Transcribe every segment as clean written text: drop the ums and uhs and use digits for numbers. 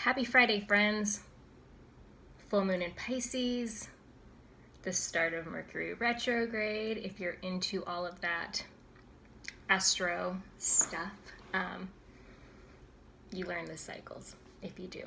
Happy Friday, friends. Full moon in Pisces, the start of Mercury retrograde. If you're into all of that astro stuff, you learn the cycles if you do.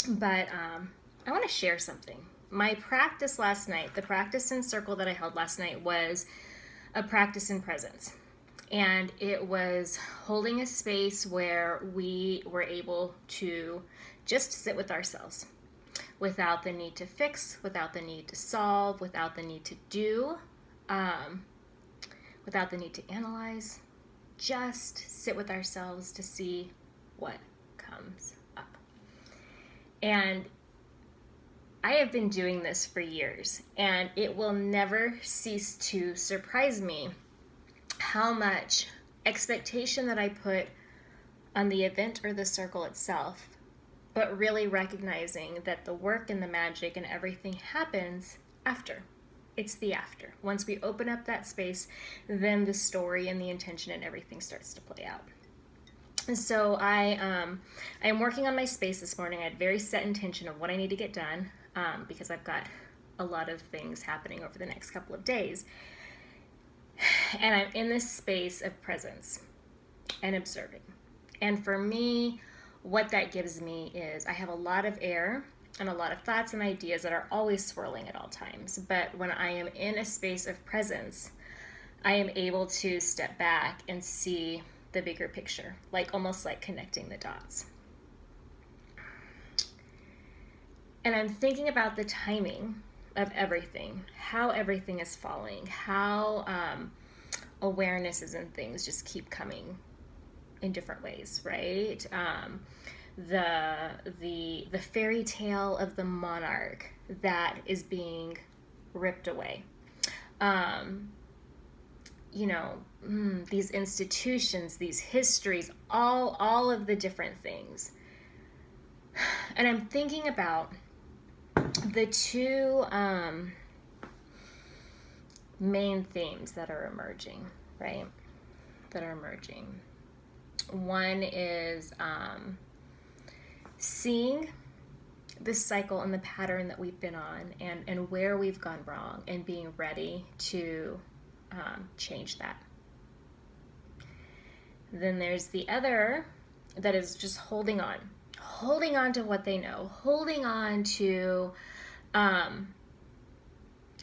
But I want to share something. My practice last night, the practice in circle that I held last night, was a practice in presence. And it was holding a space where we were able to just sit with ourselves without the need to fix, without the need to solve, without the need to do, without the need to analyze. Just sit with ourselves to see what comes up. And I have been doing this for years, and it will never cease to surprise me how much expectation that I put on the event or the circle itself, but really recognizing that the work and the magic and everything happens after. It's the after. Once we open up that space, then the story and the intention and everything starts to play out. And so I am working on my space this morning. I had very set intention of what I need to get done because I've got a lot of things happening over the next couple of days. And I'm in this space of presence and observing. And for me, what that gives me is I have a lot of air and a lot of thoughts and ideas that are always swirling at all times. But when I am in a space of presence, I am able to step back and see the bigger picture, like almost like connecting the dots. And I'm thinking about the timing of everything, how everything is falling, how awarenesses and things just keep coming in different ways, right? The fairy tale of the monarch that is being ripped away. These institutions, these histories, all of the different things. And I'm thinking about the two main themes that are emerging, right? That are emerging. One is seeing the cycle and the pattern that we've been on and where we've gone wrong and being ready to change that. Then there's the other that is just holding on to what they know, holding on to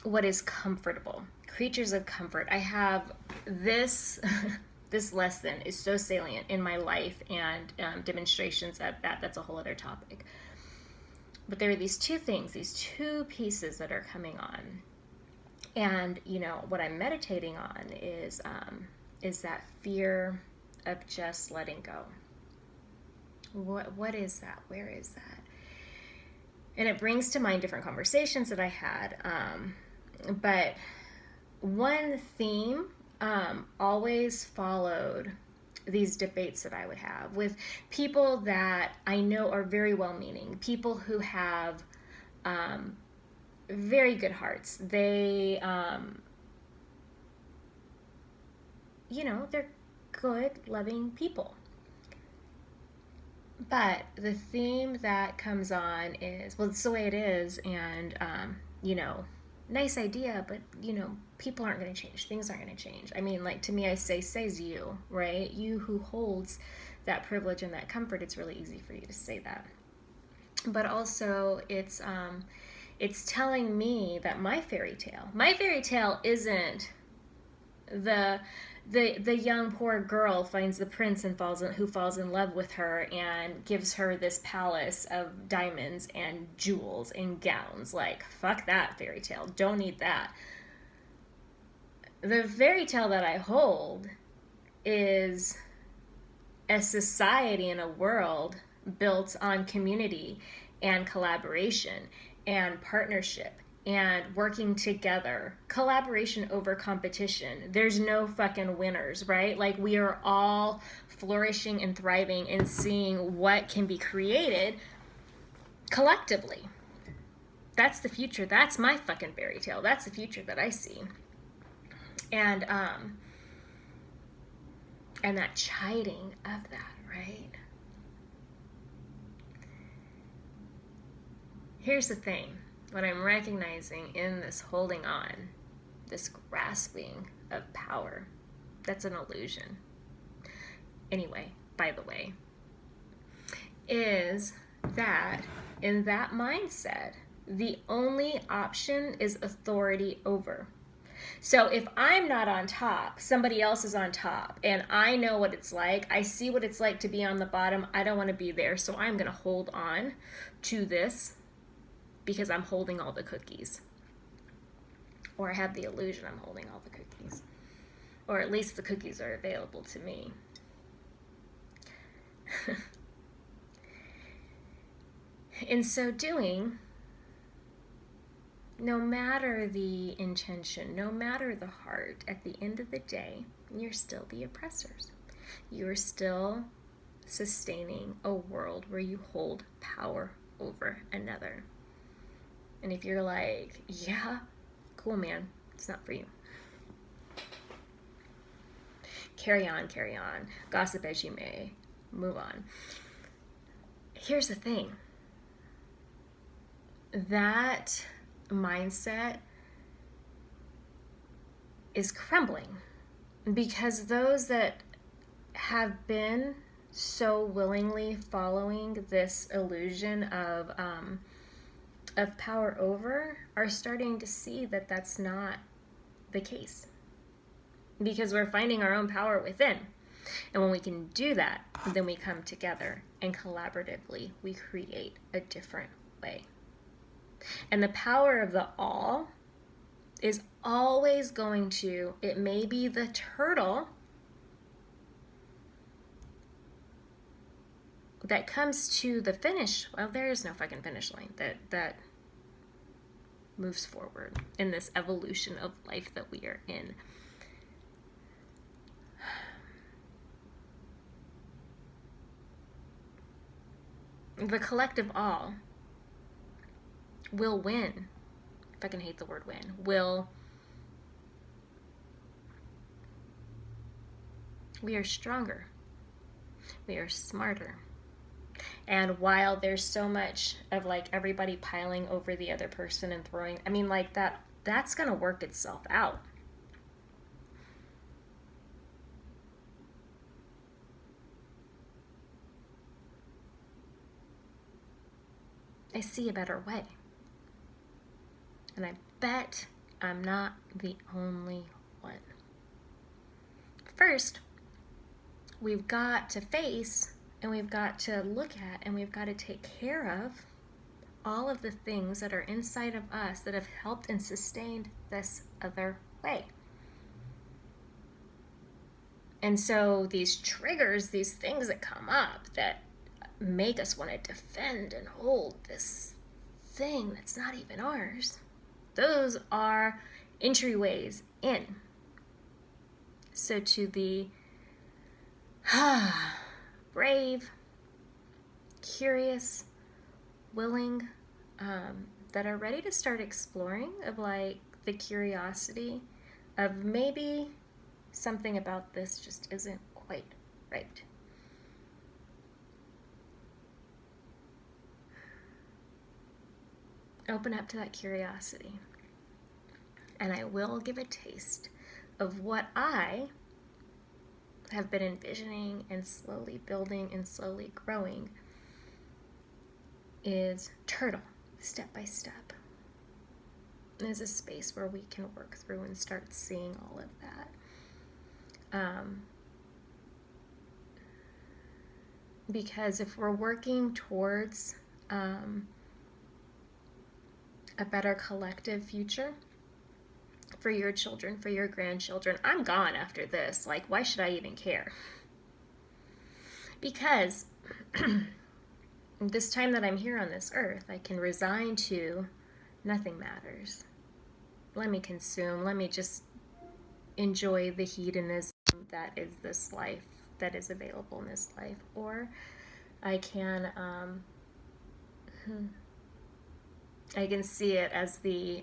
what is comfortable, creatures of comfort. I have this this lesson is so salient in my life and demonstrations of that. That's a whole other topic. But there are these two things, these two pieces that are coming on. And, what I'm meditating on is that fear of just letting go. What is that? Where is that? And it brings to mind different conversations that I had. But one theme always followed these debates that I would have with people that I know are very well-meaning, people who have very good hearts. They, they're good, loving people. But the theme that comes on is, well, it's the way it is, and, nice idea, but, people aren't going to change. Things aren't going to change. I mean, like, to me, I say, says you, right? You who holds that privilege and that comfort, it's really easy for you to say that. But also, it's telling me that my fairy tale isn't the young poor girl finds the prince and who falls in love with her and gives her this palace of diamonds and jewels and gowns. Like, fuck that fairy tale. Don't need that. The fairy tale that I hold is a society and a world built on community and collaboration and partnership and working together, collaboration over competition. There's no fucking winners, right? Like, we are all flourishing and thriving and seeing what can be created collectively. That's the future. That's my fucking fairy tale. That's the future that I see. And that chiding of that, right? Here's the thing. What I'm recognizing in this holding on, this grasping of power, that's an illusion. Anyway, by the way, is that in that mindset, the only option is authority over. So if I'm not on top, somebody else is on top, and I know what it's like, I see what it's like to be on the bottom, I don't want to be there, so I'm going to hold on to this because I'm holding all the cookies. Or I have the illusion I'm holding all the cookies. Or at least the cookies are available to me. In so doing, no matter the intention, no matter the heart, at the end of the day, you're still the oppressors. You're still sustaining a world where you hold power over another. And if you're like, yeah, cool, man, it's not for you. Carry on, gossip as you may, move on. Here's the thing. That mindset is crumbling because those that have been so willingly following this illusion of power over are starting to see that that's not the case, because we're finding our own power within. And when we can do that, then we come together and collaboratively we create a different way. And the power of the all is always going to, it may be the turtle that comes to the finish. Well, there is no fucking finish line that moves forward in this evolution of life that we are in. The collective all will win. I fucking hate the word win. We are stronger. We are smarter. And while there's so much of like everybody piling over the other person and throwing, I mean, like that's going to work itself out. I see a better way. And I bet I'm not the only one. First, we've got to face and we've got to look at and we've got to take care of all of the things that are inside of us that have helped and sustained this other way. And so these triggers, these things that come up that make us want to defend and hold this thing that's not even ours, those are entryways in. So to the brave, curious, willing, that are ready to start exploring, of like the curiosity of maybe something about this just isn't quite right. Open up to that curiosity. And I will give a taste of what I have been envisioning and slowly building and slowly growing is turtle, step by step. There's a space where we can work through and start seeing all of that. Because if we're working towards a better collective future for your children, for your grandchildren, I'm gone after this. Like, why should I even care? Because this time that I'm here on this earth, I can resign to nothing matters. Let me consume. Let me just enjoy the hedonism that is this life, that is available in this life. Or I can see it as the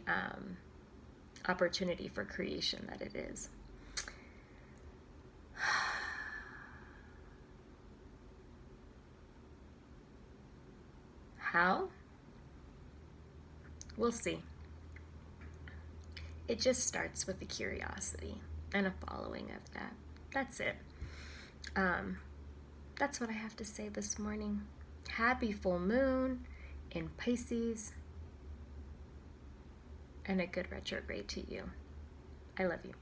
opportunity for creation that it is. How? we'll see. It just starts with a curiosity and a following of that. That's it. That's what I have to say this morning. Happy full moon in Pisces, and a good retrograde to you. I love you.